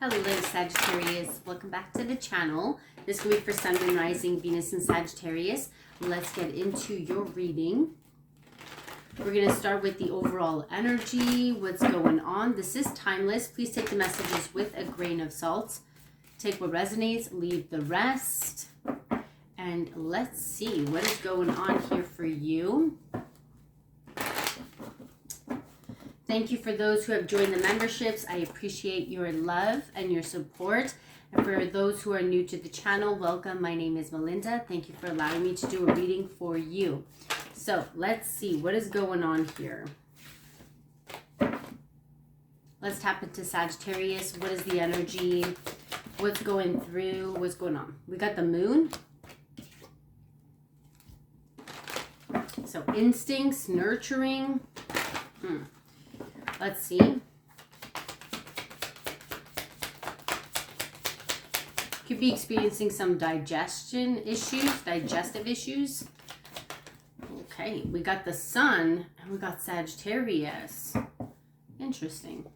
Hello Sagittarius, welcome back to the channel. This week for Sun, Moon, Rising, Venus and Sagittarius. Let's get into your reading. We're going to start with the overall energy, what's going on. This is timeless. Please take the messages with a grain of salt. Take what resonates, leave the rest. And let's see what is going on here for you. Thank you for those who have joined the memberships. I appreciate your love and your support. And for those who are new to the channel, welcome. My name is Melinda. Thank you for allowing me to do a reading for you. So let's see what is going on here. Let's tap into Sagittarius. What is the energy? What's going through? What's going on? We got the moon. So instincts, nurturing. Let's see. Could be experiencing some digestive issues. Okay, we got the sun and we got Sagittarius. Interesting.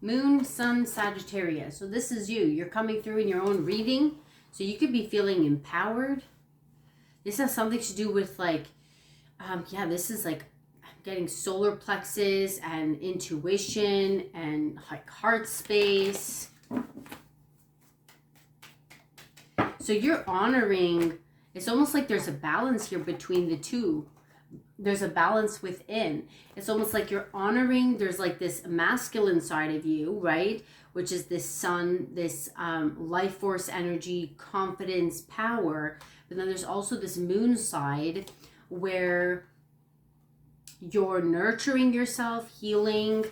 Moon, sun, Sagittarius. So this is you. You're coming through in your own reading. So you could be feeling empowered. This has something to do with like, this is like getting solar plexus and intuition and like heart space. So you're honoring, it's almost like there's a balance here between the two. There's a balance within. It's almost like you're honoring, there's like this masculine side of you, right? Which is this sun, this life force energy, confidence, power. But then there's also this moon side where you're nurturing yourself, healing,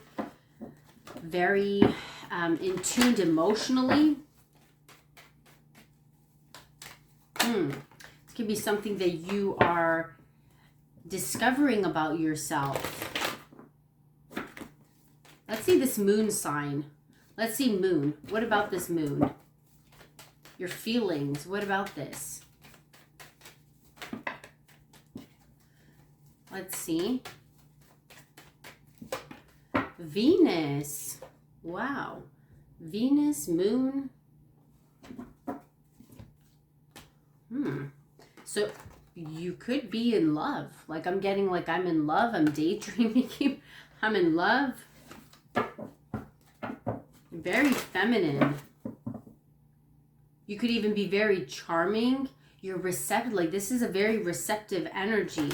very in tuned emotionally. This could be something that you are discovering about yourself. Let's see this moon sign. Let's see moon. What about this moon? Your feelings. What about this? Let's see. Venus. Wow. Venus, moon. So you could be in love. Like I'm getting like I'm in love. I'm daydreaming. I'm in love. Very feminine. You could even be very charming. You're receptive. Like this is a very receptive energy.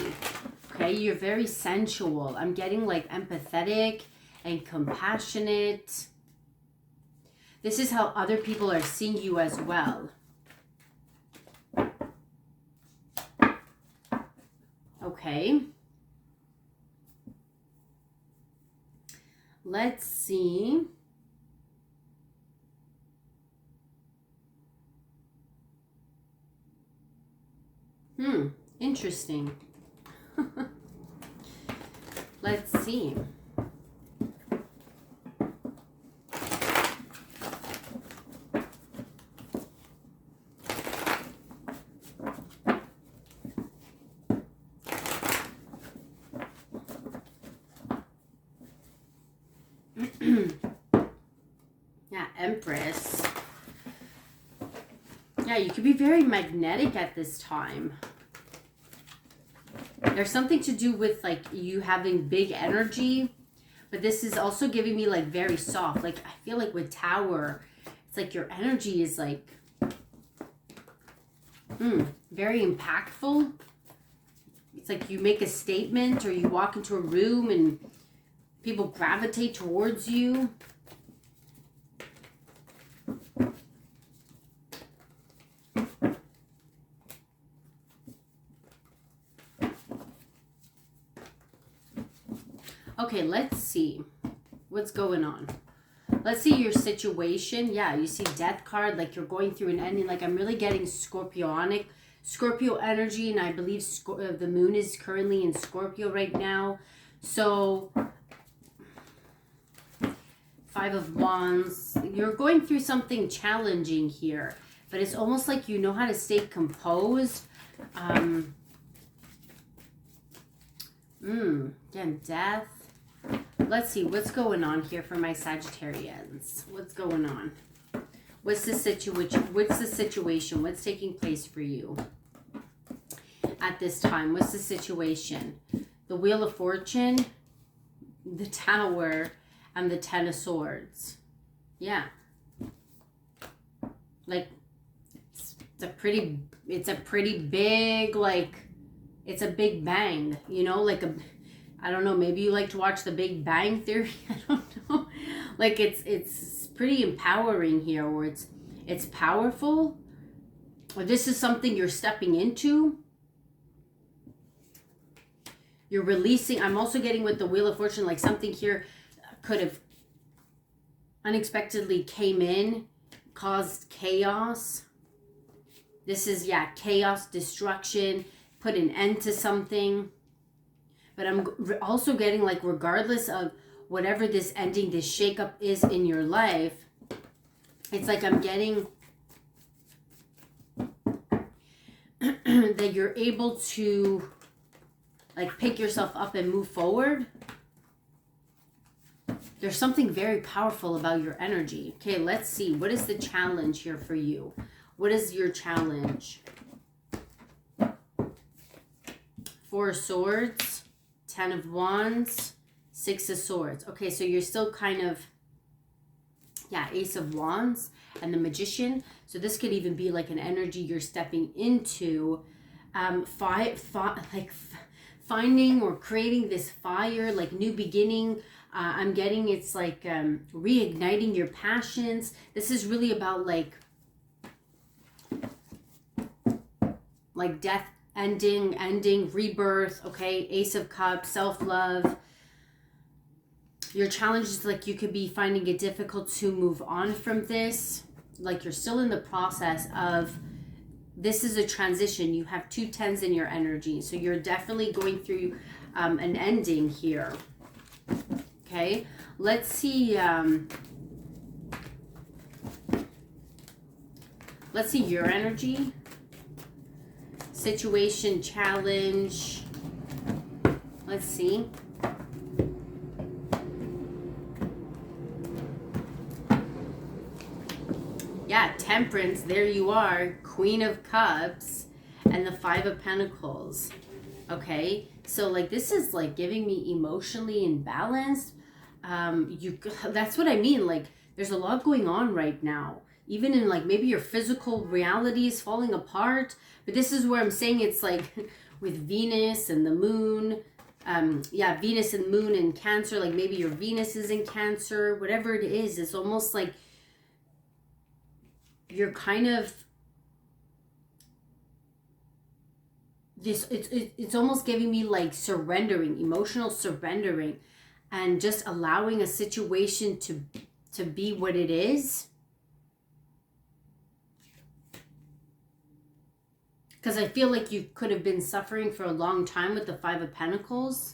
Okay, you're very sensual. I'm getting like empathetic and compassionate. This is how other people are seeing you as well. Okay. Let's see. Interesting. Let's see. Yeah, Empress. Yeah, you could be very magnetic at this time. There's something to do with like you having big energy, but this is also giving me like very soft. Like I feel like with Tower, it's like your energy is like very impactful. It's like you make a statement or you walk into a room and people gravitate towards you. Okay, let's see what's going on. Let's see your situation. Yeah, you see death card, like you're going through an ending. Like I'm really getting Scorpio energy, and I believe the moon is currently in Scorpio right now. So 5 of Wands, you're going through something challenging here, but it's almost like you know how to stay composed. Again, death. Let's see what's going on here for my Sagittarians. What's going on? What's the situation? What's the situation? What's taking place for you at this time? What's the situation? The Wheel of Fortune, the Tower, and the Ten of Swords. Yeah. Like, it's a pretty big, like, it's a big bang, you know, like I don't know, maybe you like to watch The Big Bang Theory. I don't know. Like, it's pretty empowering here, or it's powerful, or this is something you're stepping into. You're releasing. I'm also getting with the Wheel of Fortune, like something here could have unexpectedly came in, caused chaos. This is, yeah, chaos, destruction, put an end to something. But I'm also getting, like, regardless of whatever this ending, this shakeup is in your life, it's like I'm getting that you're able to, like, pick yourself up and move forward. There's something very powerful about your energy. Okay, let's see. What is the challenge here for you? What is your challenge? Four of Swords, Ten of Wands, Six of Swords. Okay, so you're still kind of, yeah, Ace of Wands and the Magician. So this could even be like an energy you're stepping into. Finding or creating this fire, like new beginning. I'm getting it's like reigniting your passions. This is really about like death, ending, rebirth. Okay, Ace of Cups, self-love. Your challenge is like you could be finding it difficult to move on from this. Like you're still in the process of, this is a transition. You have two tens in your energy. So you're definitely going through an ending here. Okay, let's see. Let's see your energy. Situation, challenge. Let's see. Yeah, Temperance, there you are. Queen of Cups and the Five of Pentacles. Okay, so like this is like giving me emotionally imbalanced. That's what I mean. Like there's a lot going on right now. Even in like maybe your physical reality is falling apart. But this is where I'm saying it's like with Venus and the moon. Yeah, Venus and moon in Cancer. Like maybe your Venus is in Cancer. Whatever it is, it's almost like you're kind of this, it's almost giving me like surrendering, emotional surrendering, and just allowing a situation to be what it is. Because I feel like you could have been suffering for a long time with the Five of Pentacles.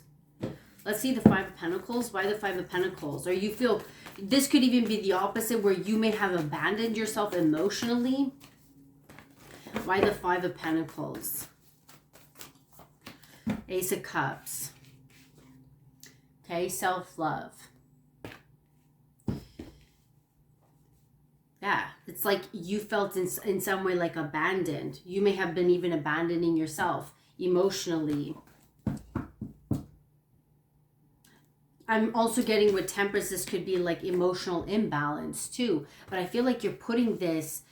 Let's see the Five of Pentacles. Why the Five of Pentacles? Or you feel, this could even be the opposite, where you may have abandoned yourself emotionally. Why the Five of Pentacles? Ace of Cups. Okay, self-love. Yeah, it's like you felt in some way like abandoned. You may have been even abandoning yourself emotionally. I'm also getting with Temperance, this could be like emotional imbalance too. But I feel like you're putting this,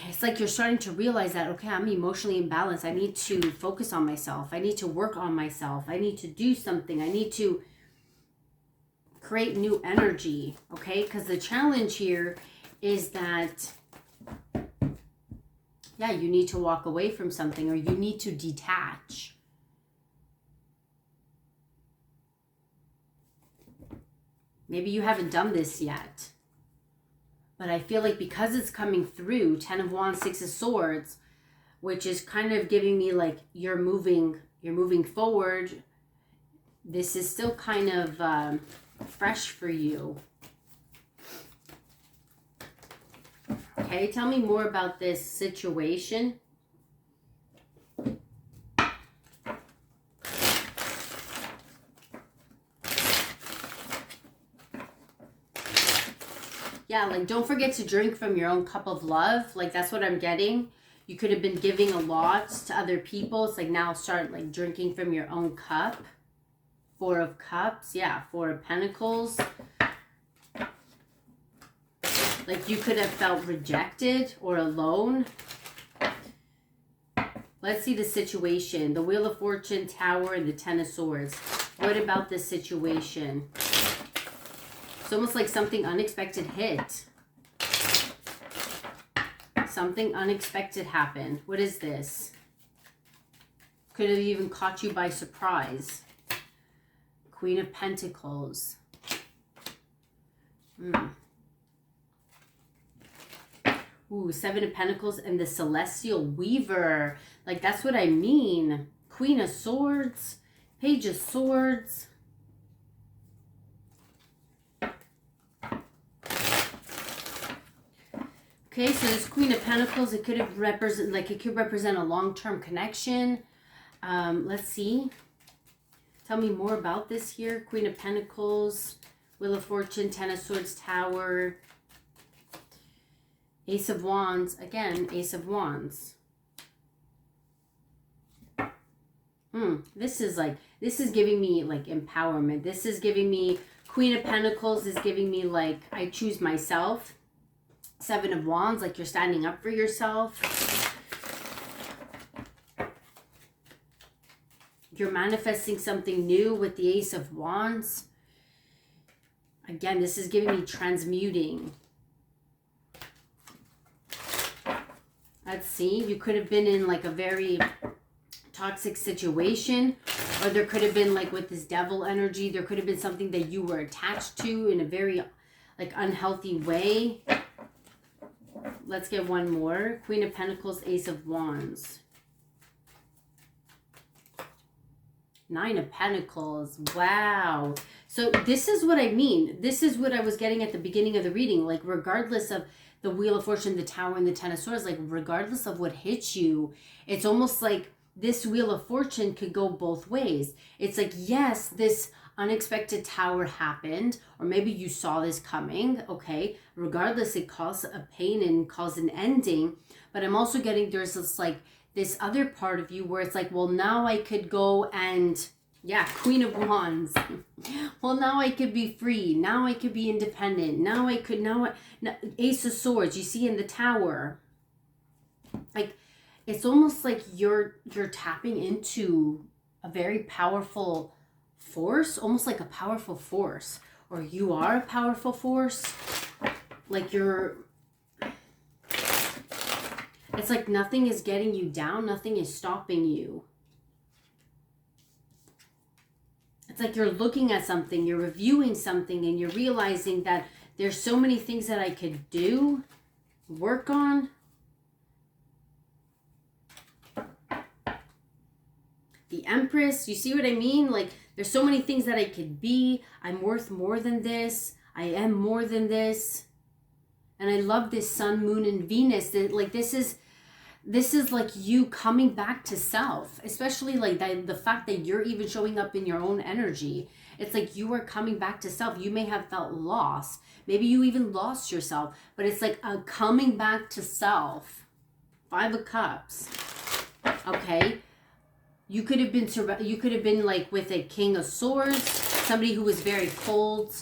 it's like you're starting to realize that, okay, I'm emotionally imbalanced. I need to focus on myself. I need to work on myself. I need to do something. I need to create new energy, okay? Because the challenge here is that, yeah, you need to walk away from something, or you need to detach. Maybe you haven't done this yet. But I feel like because it's coming through, Ten of Wands, Six of Swords, which is kind of giving me like you're moving forward. This is still kind of fresh for you. Okay, tell me more about this situation. Yeah, like don't forget to drink from your own cup of love. Like that's what I'm getting. You could have been giving a lot to other people. It's like now start like drinking from your own cup. Four of Cups. Yeah, Four of Pentacles. Like you could have felt rejected or alone. Let's see the situation. The Wheel of Fortune, Tower, and the Ten of Swords. What about this situation? It's almost like something unexpected hit. Something unexpected happened. What is this? Could have even caught you by surprise. Queen of Pentacles. Ooh, Seven of Pentacles and the Celestial Weaver. Like, that's what I mean. Queen of Swords. Page of Swords. Okay, so this Queen of Pentacles, it could have represent a long-term connection. Let's see. Tell me more about this here. Queen of Pentacles, Wheel of Fortune, Ten of Swords, Tower, Ace of Wands. Again, Ace of Wands. This is giving me like empowerment. This is giving me, Queen of Pentacles is giving me like, I choose myself. Seven of Wands, like you're standing up for yourself. You're manifesting something new with the Ace of Wands. Again, this is giving me transmuting. Let's see. You could have been in like a very toxic situation. Or there could have been like with this devil energy. There could have been something that you were attached to in a very like unhealthy way. Let's get one more. Queen of Pentacles, Ace of Wands. Nine of Pentacles. Wow. So this is what I mean. This is what I was getting at the beginning of the reading. Like regardless of the Wheel of Fortune, the Tower, and the Ten of Swords, like regardless of what hits you, it's almost like this Wheel of Fortune could go both ways. It's like, yes, this unexpected tower happened, or maybe you saw this coming, okay? Regardless, it caused a pain and caused an ending. But I'm also getting there's this like this other part of you where it's like, well, now I could go and, yeah, Queen of Wands. Well, now I could be free. Now I could be independent. Now Ace of Swords, you see in the Tower. Like, it's almost like you're tapping into a very powerful force, almost like a powerful force, or you are a powerful force. Like it's like nothing is getting you down, nothing is stopping you. It's like you're looking at something, you're reviewing something, and you're realizing that there's so many things that I could do, work on. The Empress, you see what I mean? Like, there's so many things that I could be. I'm worth more than this. I am more than this. And I love this Sun, Moon, and Venus. Like, this is like you coming back to self. Especially like the fact that you're even showing up in your own energy. It's like you are coming back to self. You may have felt lost. Maybe you even lost yourself. But it's like a coming back to self. Five of Cups. Okay. You could have been like with a King of Swords, somebody who was very cold,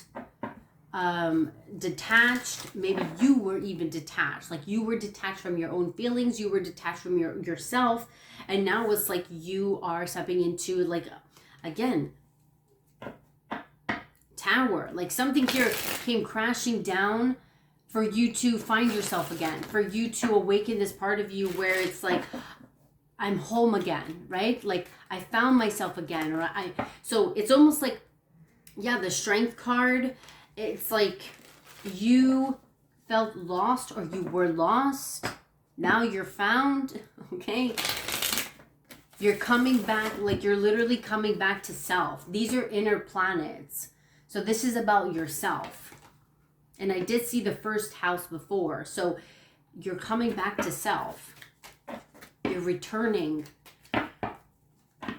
detached. Maybe you were even detached. Like you were detached from your own feelings. You were detached from yourself. And now it's like you are stepping into like, again, Tower. Like something here came crashing down for you to find yourself again. For you to awaken this part of you where it's like, I'm home again, right? Like I found myself again, so it's almost like, yeah, the Strength card, it's like you felt lost or you were lost. Now you're found, okay? You're coming back, like you're literally coming back to self. These are inner planets. So this is about yourself. And I did see the first house before. So you're coming back to self. You're returning.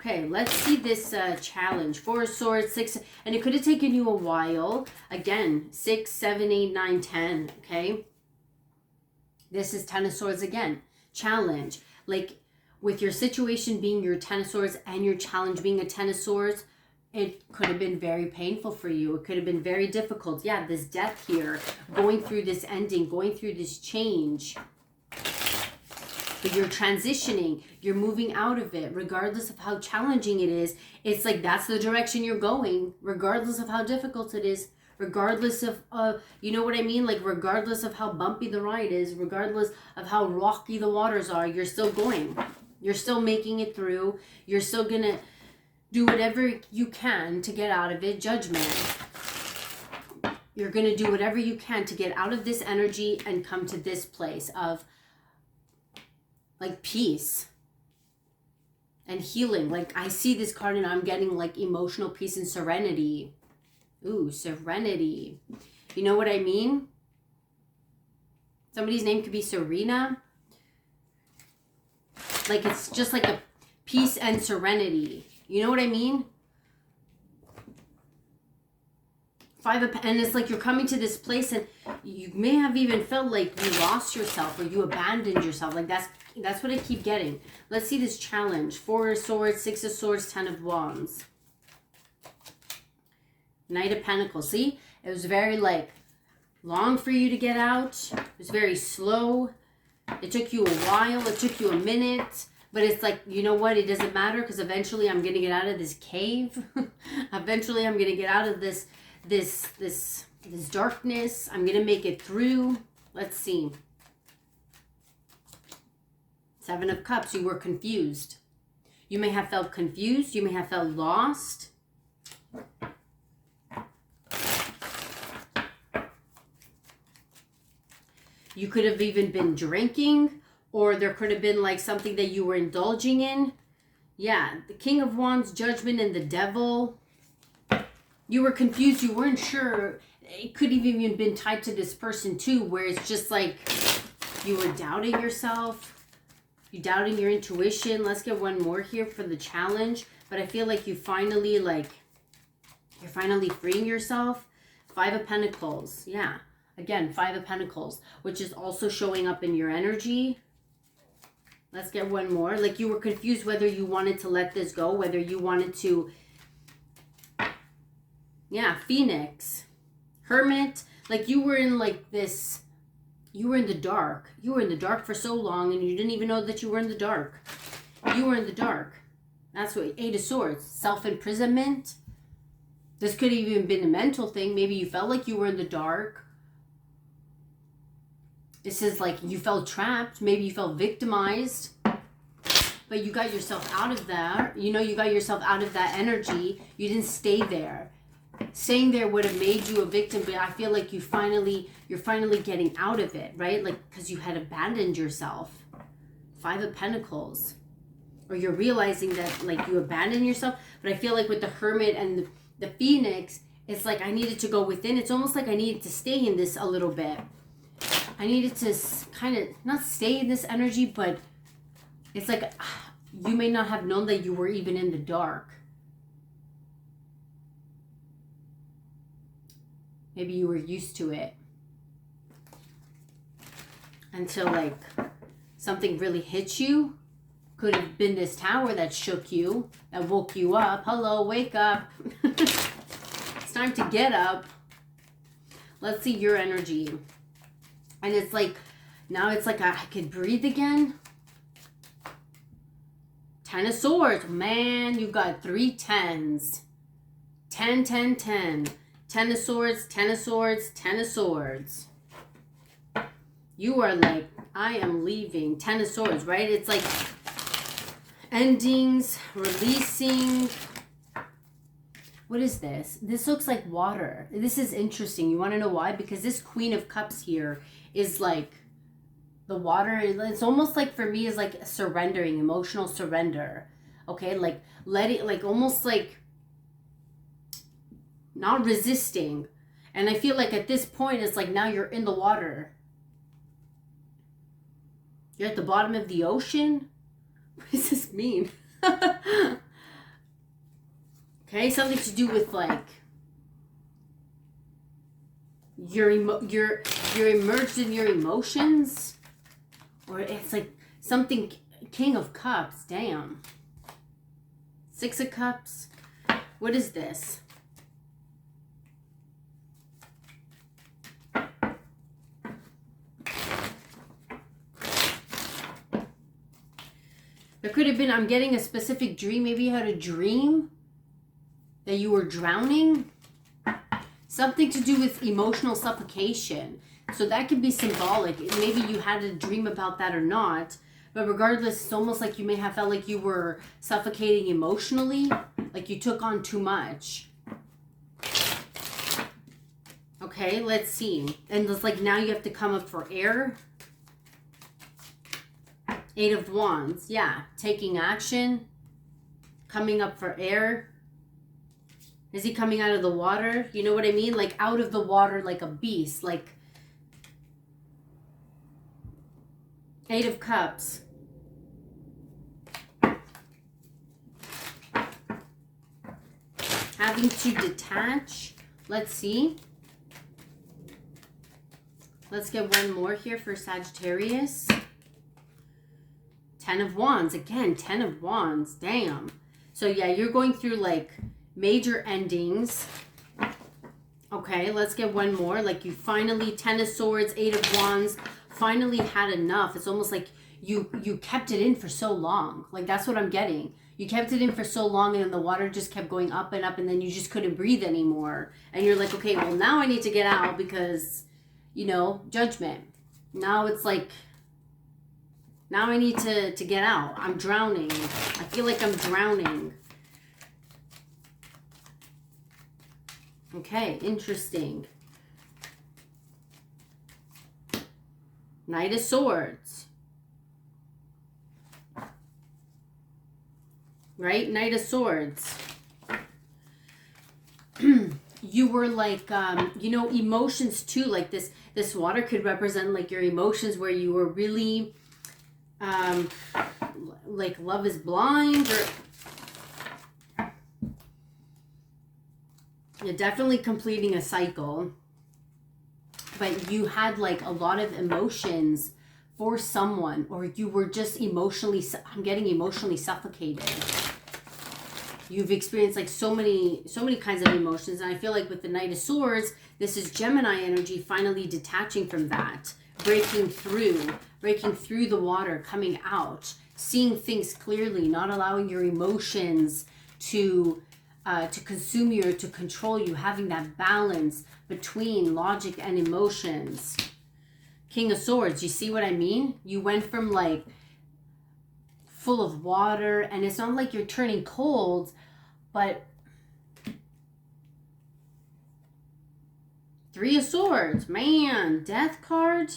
Okay, let's see this challenge. 4 of Swords, 6, and it could have taken you a while. Again, 6, 7, 8, 9, 10, okay? This is 10 of Swords again. Challenge. Like, with your situation being your 10 of Swords and your challenge being a 10 of Swords, it could have been very painful for you. It could have been very difficult. Yeah, this death here, going through this ending, going through this change. But you're transitioning, you're moving out of it, regardless of how challenging it is. It's like that's the direction you're going, regardless of how difficult it is, regardless of, you know what I mean? Like, regardless of how bumpy the ride is, regardless of how rocky the waters are, you're still going. You're still making it through. You're still gonna do whatever you can to get out of it. Judgment. You're gonna do whatever you can to get out of this energy and come to this place of, like, peace and healing. Like, I see this card and I'm getting like emotional peace and serenity. Ooh, serenity. You know what I mean? Somebody's name could be Serena. Like, it's just like a peace and serenity. You know what I mean? 5 of, and it's like you're coming to this place and you may have even felt like you lost yourself or you abandoned yourself. Like, that's what I keep getting. Let's see this challenge. 4 of Swords, 6 of Swords, 10 of Wands. Knight of Pentacles. See? It was very, like, long for you to get out. It was very slow. It took you a while. It took you a minute. But it's like, you know what? It doesn't matter because eventually I'm going to get out of this cave. Eventually I'm going to get out of this darkness. I'm going to make it through. Let's see. 7 of Cups. You were confused. You may have felt confused. You may have felt lost. You could have even been drinking, or there could have been like something that you were indulging in. Yeah, the King of Wands, Judgment, and the Devil. You were confused. You weren't sure. It could have even been tied to this person too, where it's just like you were doubting yourself. You doubting your intuition. Let's get one more here for the challenge. But I feel like you finally, like, you're finally freeing yourself. 5 of Pentacles. Yeah. Again, 5 of Pentacles, which is also showing up in your energy. Let's get one more. Like, you were confused whether you wanted to let this go, whether you wanted to... Yeah, Phoenix. Hermit. Like, you were in, like, this... You were in the dark. You were in the dark for so long, and you didn't even know that you were in the dark. You were in the dark. That's what... 8 of Swords. Self-imprisonment. This could have even been a mental thing. Maybe you felt like you were in the dark. This is like you felt trapped. Maybe you felt victimized. But you got yourself out of that. You know, you got yourself out of that energy. You didn't stay there. Staying there would have made you a victim. But I feel like you're finally getting out of it, right? Like, because you had abandoned yourself. 5 of Pentacles. Or you're realizing that, like, you abandoned yourself. But I feel like with the Hermit and the Phoenix, it's like I needed to go within. It's almost like I needed to stay in this a little bit. I needed to kind of not stay in this energy, but it's like you may not have known that you were even in the dark. Maybe you were used to it until, like, something really hit you. Could have been this tower that shook you, that woke you up. Hello, wake up. It's time to get up. Let's see your energy. And it's like, now it's like I could breathe again. 10 of Swords. Man, you got 3 10s. 10, 10, 10. 10 of Swords, 10 of Swords, 10 of Swords. You are like, I am leaving. 10 of Swords, right? It's like endings, releasing. What is this? This looks like water. This is interesting. You want to know why? Because this Queen of Cups here is like the water. It's almost like, for me, is like surrendering, emotional surrender. Okay, like letting, like almost like not resisting. And I feel like at this point, it's like now you're in the water. You're at the bottom of the ocean. What does this mean? Okay, something to do with like you're immersed in your emotions, or it's like something. King of Cups, damn. Six of Cups. What is this? There could have been, I'm getting a specific dream. Maybe you had a dream that you were drowning. Something to do with emotional suffocation. So that could be symbolic. Maybe you had a dream about that or not. But regardless, it's almost like you may have felt like you were suffocating emotionally. Like you took on too much. Okay, let's see. And it's like now you have to come up for air. Eight of Wands. Yeah, taking action. Coming up for air. Is he coming out of the water? You know what I mean? Like out of the water like a beast. Like Eight of Cups. Having to detach. Let's see. Let's get one more here for Sagittarius. Ten of Wands. Again, Ten of Wands. Damn. So yeah, you're going through like major endings. Okay, let's get one more. Like you finally, Ten of Swords, Eight of Wands, finally had enough. It's almost like you kept it in for so long. Like that's what I'm getting. You kept it in for so long and then the water just kept going up and up and then you just couldn't breathe anymore. And you're like, okay, well now I need to get out because, you know, judgment. Now it's like, now I need to get out. I'm drowning. I feel like I'm drowning. Okay, interesting. Knight of Swords. Right? Knight of Swords. You were like, you know, emotions too. Like this water could represent like your emotions where you were really, like love is blind or... You're definitely completing a cycle. But you had like a lot of emotions for someone, or you were just emotionally, I'm getting emotionally suffocated. You've experienced like so many kinds of emotions. And I feel like with the Knight of Swords, this is Gemini energy finally detaching from that, breaking through the water, coming out, seeing things clearly, not allowing your emotions to consume you or to control you, having that balance between logic and emotions. King of Swords, you see what I mean? You went from like full of water, and it's not like you're turning cold, but Three of Swords, man, Death card.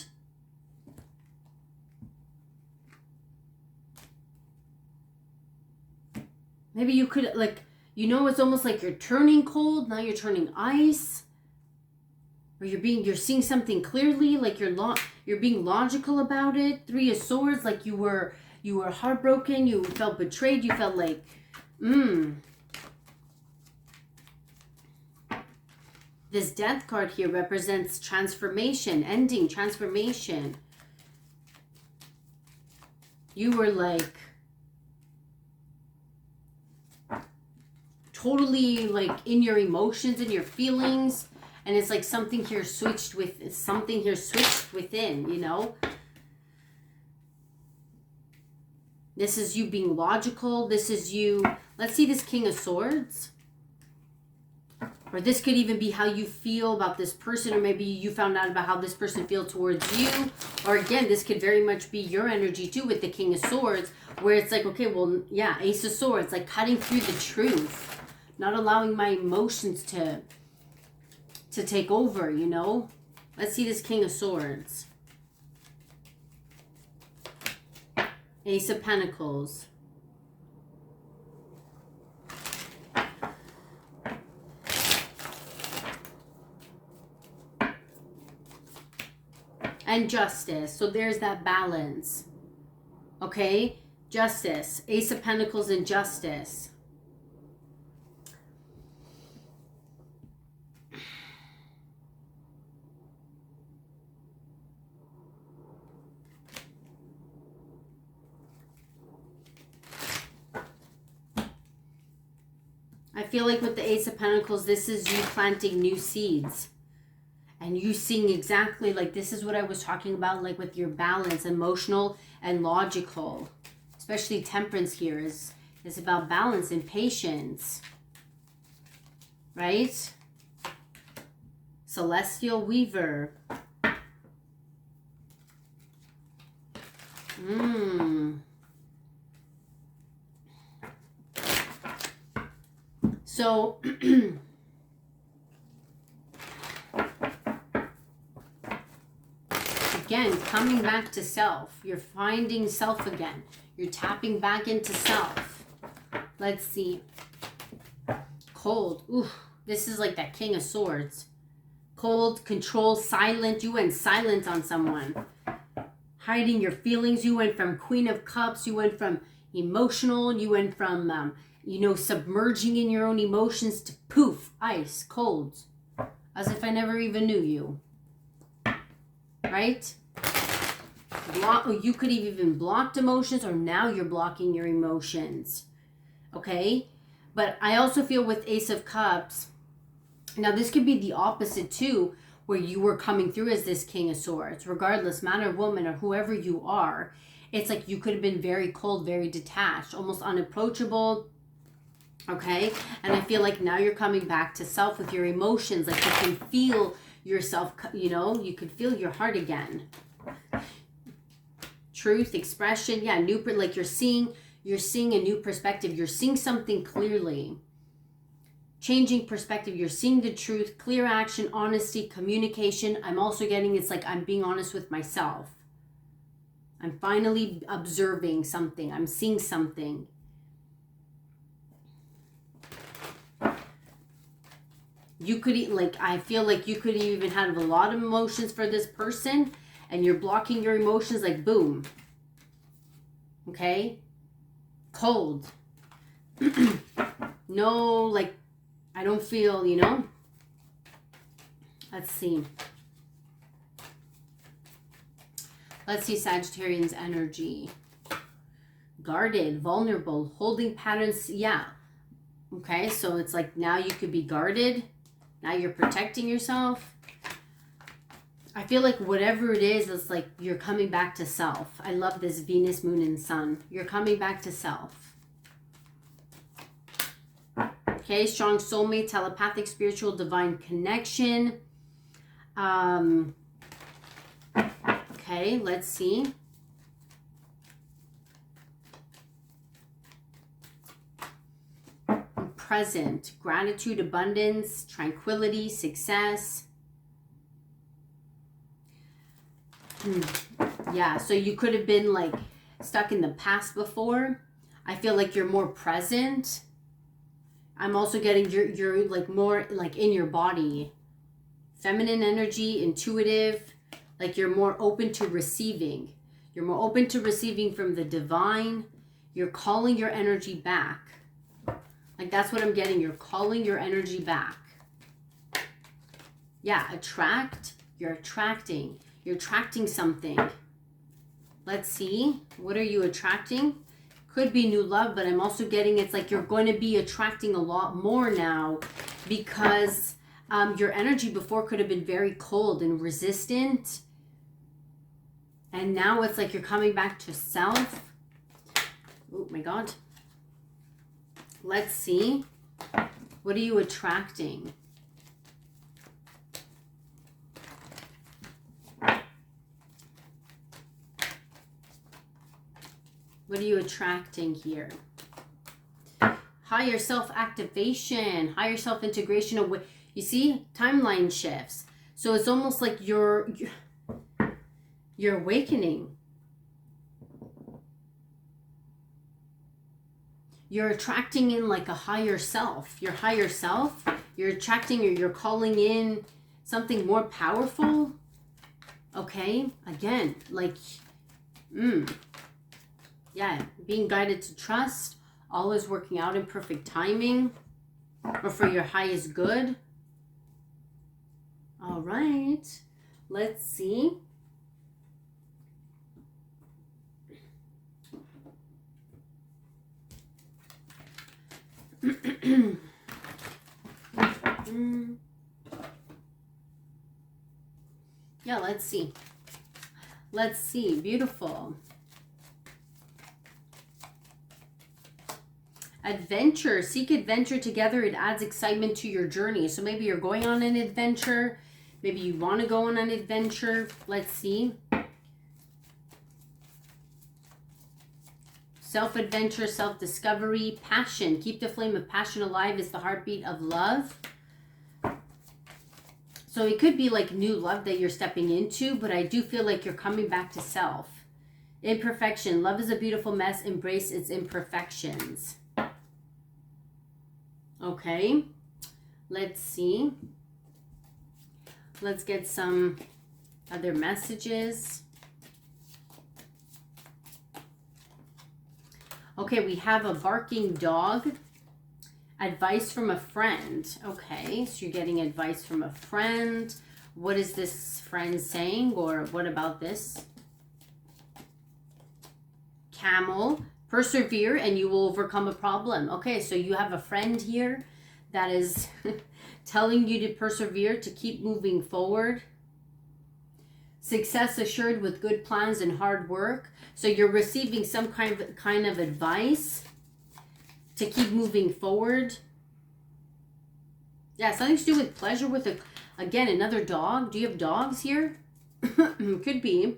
Maybe you could like, you know, it's almost like you're turning cold, now you're turning ice. Or you're seeing something clearly, like you're being logical about it. Three of Swords, like you were heartbroken, you felt betrayed, you felt like, This Death card here represents transformation, ending, transformation. You were like totally like in your emotions and your feelings. And it's like something here switched within, you know? This is you being logical. This is you. Let's see this King of Swords. Or this could even be how you feel about this person, or maybe you found out about how this person feels towards you. Or again, this could very much be your energy too with the King of Swords, where it's like, okay, well, yeah, Ace of Swords, like cutting through the truth, not allowing my emotions to take over, you know? Let's see this King of Swords. Ace of Pentacles. And Justice. So there's that balance. Okay? Justice. Ace of Pentacles and Justice. feel like with the Ace of Pentacles, this is you planting new seeds. And you seeing exactly, like, this is what I was talking about, like with your balance, emotional and logical. Especially Temperance here is about balance and patience. Right? Celestial Weaver. So, again, coming back to self. You're finding self again. You're tapping back into self. Let's see. Cold. Ooh, this is like that King of Swords. Cold, control, silent. You went silent on someone. Hiding your feelings. You went from Queen of Cups. You went from emotional. You went from, you know, submerging in your own emotions to poof, ice, cold. As if I never even knew you. Right? You could have even blocked emotions, or now you're blocking your emotions. Okay? But I also feel with Ace of Cups, now this could be the opposite too, where you were coming through as this King of Swords. Regardless, man or woman or whoever you are, it's like you could have been very cold, very detached, almost unapproachable. Okay? And I feel like now you're coming back to self with your emotions. Like you can feel yourself, you know, you could feel your heart again. Truth, expression, yeah, new, like you're seeing a new perspective. You're seeing something clearly. Changing perspective. You're seeing the truth, clear action, honesty, communication. I'm also getting, it's like I'm being honest with myself. I'm finally observing something. I'm seeing something. You could, like, I feel like you could even have a lot of emotions for this person, and you're blocking your emotions, like, boom. Okay? Cold. No, like, I don't feel, you know? Let's see. Let's see Sagittarian's energy. Guarded, vulnerable, holding patterns. Yeah. Okay, so it's like now you could be guarded. Now you're protecting yourself. I feel like whatever it is, it's like you're coming back to self. I love this Venus, Moon, and Sun. You're coming back to self. Okay, strong soulmate, telepathic, spiritual, divine connection. Okay, let's see. Present, gratitude, abundance, tranquility, success. Yeah, so you could have been like stuck in the past before. I feel like you're more present. I'm also getting you're like more like in your body. Feminine energy, intuitive, like you're more open to receiving. You're more open to receiving from the divine. You're calling your energy back. Like that's what I'm getting. You're calling your energy back. Yeah, attract. You're attracting. You're attracting something. Let's see. What are you attracting? Could be new love, but I'm also getting it's like you're going to be attracting a lot more now because your energy before could have been very cold and resistant. And now it's like you're coming back to self. Oh my God. Let's see. What are you attracting? What are you attracting here? Higher self-activation, higher self-integration. You see, timeline shifts. So it's almost like you're awakening. You're attracting in like a higher self. Your higher self, you're attracting or you're calling in something more powerful. Okay, again, like, yeah, being guided to trust, all is working out in perfect timing or for your highest good. All right, let's see. Yeah, let's see. Let's see. Beautiful. Adventure. Seek adventure together. It adds excitement to your journey. So maybe you're going on an adventure. Maybe you want to go on an adventure. Let's see. Self-adventure, self-discovery, passion. Keep the flame of passion alive. It's the heartbeat of love. So it could be like new love that you're stepping into, but I do feel like you're coming back to self. Imperfection. Love is a beautiful mess. Embrace its imperfections. Okay. Let's see. Let's get some other messages. Okay, we have a barking dog. Advice from a friend. Okay, so you're getting advice from a friend. What is this friend saying, or what about this? Camel. Persevere and you will overcome a problem. Okay, so you have a friend here that is telling you to persevere, to keep moving forward. Success assured with good plans and hard work. So you're receiving some kind of advice to keep moving forward. Yeah, something to do with pleasure with again, another dog. Do you have dogs here? Could be.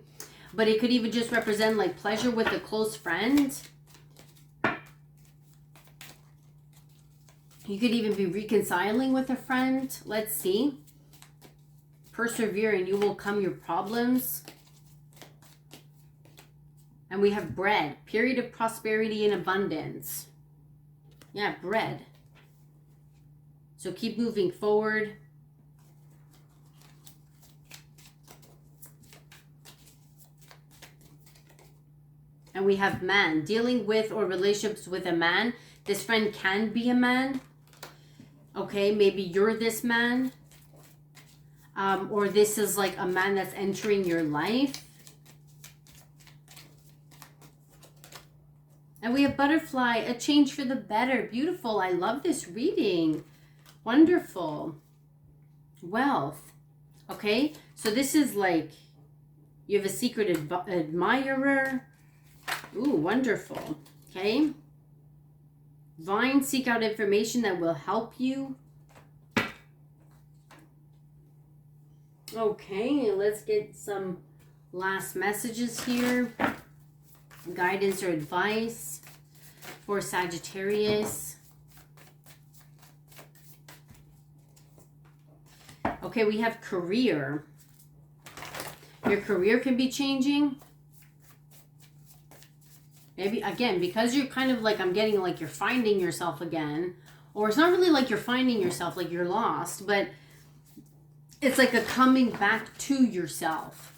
But it could even just represent like pleasure with a close friend. You could even be reconciling with a friend. Let's see. Persevere and you will overcome your problems. And we have bread. Period of prosperity and abundance. Yeah, bread. So keep moving forward. And we have man. Dealing with or relationships with a man. This friend can be a man. Okay, maybe you're this man. Or this is like a man that's entering your life. And we have butterfly, a change for the better. Beautiful. I love this reading. Wonderful. Wealth. Okay, so this is like you have a secret admirer. Ooh, wonderful. Okay. Vine, seek out information that will help you. Okay, let's get some last messages here. Guidance or advice for Sagittarius. Okay, we have career. Your career can be changing. Maybe, again, because you're kind of like, I'm getting like you're finding yourself again. Or it's not really like you're finding yourself, like you're lost, but it's like a coming back to yourself.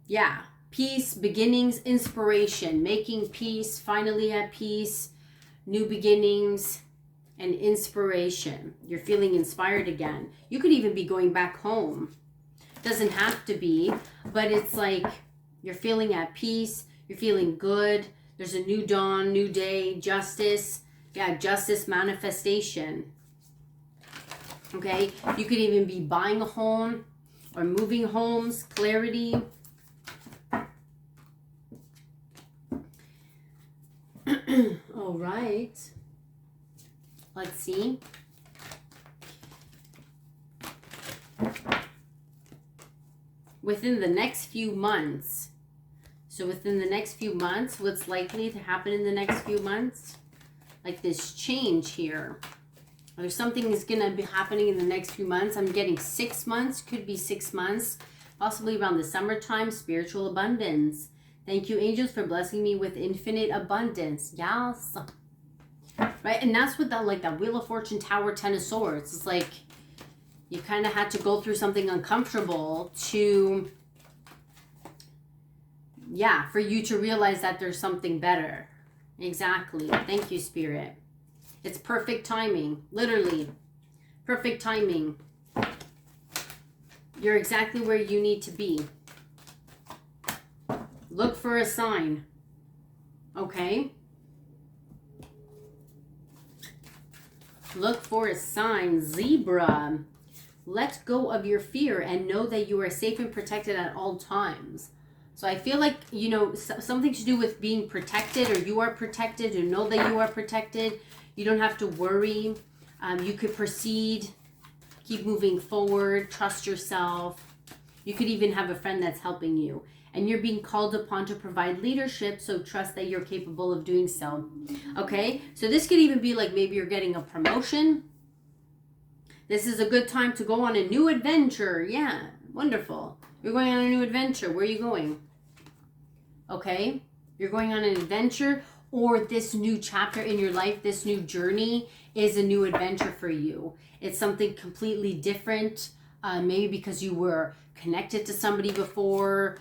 Yeah. Peace, beginnings, inspiration, making peace, finally at peace, new beginnings, and inspiration. You're feeling inspired again. You could even be going back home. Doesn't have to be, but it's like you're feeling at peace. You're feeling good. There's a new dawn, new day, justice. Yeah, justice manifestation. Okay, you could even be buying a home or moving homes, clarity. All right. Let's see. Within the next few months. So within the next few months, what's likely to happen in the next few months? Like this change here. There's something is going to be happening in the next few months. I'm getting 6 months. Could be 6 months. Possibly around the summertime. Spiritual abundance. Thank you, angels, for blessing me with infinite abundance. Yes. Right? And that's what that, like that Wheel of Fortune, Tower, Ten of Swords. It's like you kind of had to go through something uncomfortable to, yeah, for you to realize that there's something better. Exactly. Thank you, Spirit. It's perfect timing. Literally. Perfect timing. You're exactly where you need to be. Look for a sign. Okay? Look for a sign. Zebra. Let go of your fear and know that you are safe and protected at all times. So I feel like, you know, something to do with being protected, or you are protected, or know that you are protected. You don't have to worry. You could proceed, keep moving forward, trust yourself. You could even have a friend that's helping you. And you're being called upon to provide leadership, so trust that you're capable of doing so. Okay? So this could even be like maybe you're getting a promotion. This is a good time to go on a new adventure. Yeah, wonderful. You're going on a new adventure. Where are you going? Okay? You're going on an adventure, or this new chapter in your life, this new journey is a new adventure for you. It's something completely different. Maybe because you were connected to somebody before.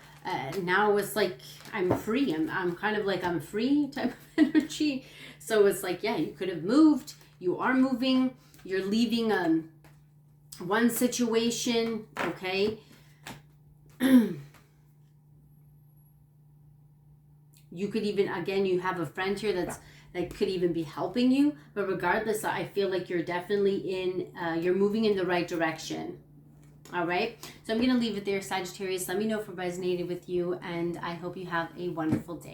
Now it's like, I'm free. I'm kind of like, I'm free type of energy. So it's like, yeah, you could have moved. You are moving. You're leaving one situation, okay? You could even, again, you have a friend here that could even be helping you. But regardless, I feel like you're definitely you're moving in the right direction. All right. So I'm going to leave it there, Sagittarius. Let me know if it resonated with you, and I hope you have a wonderful day.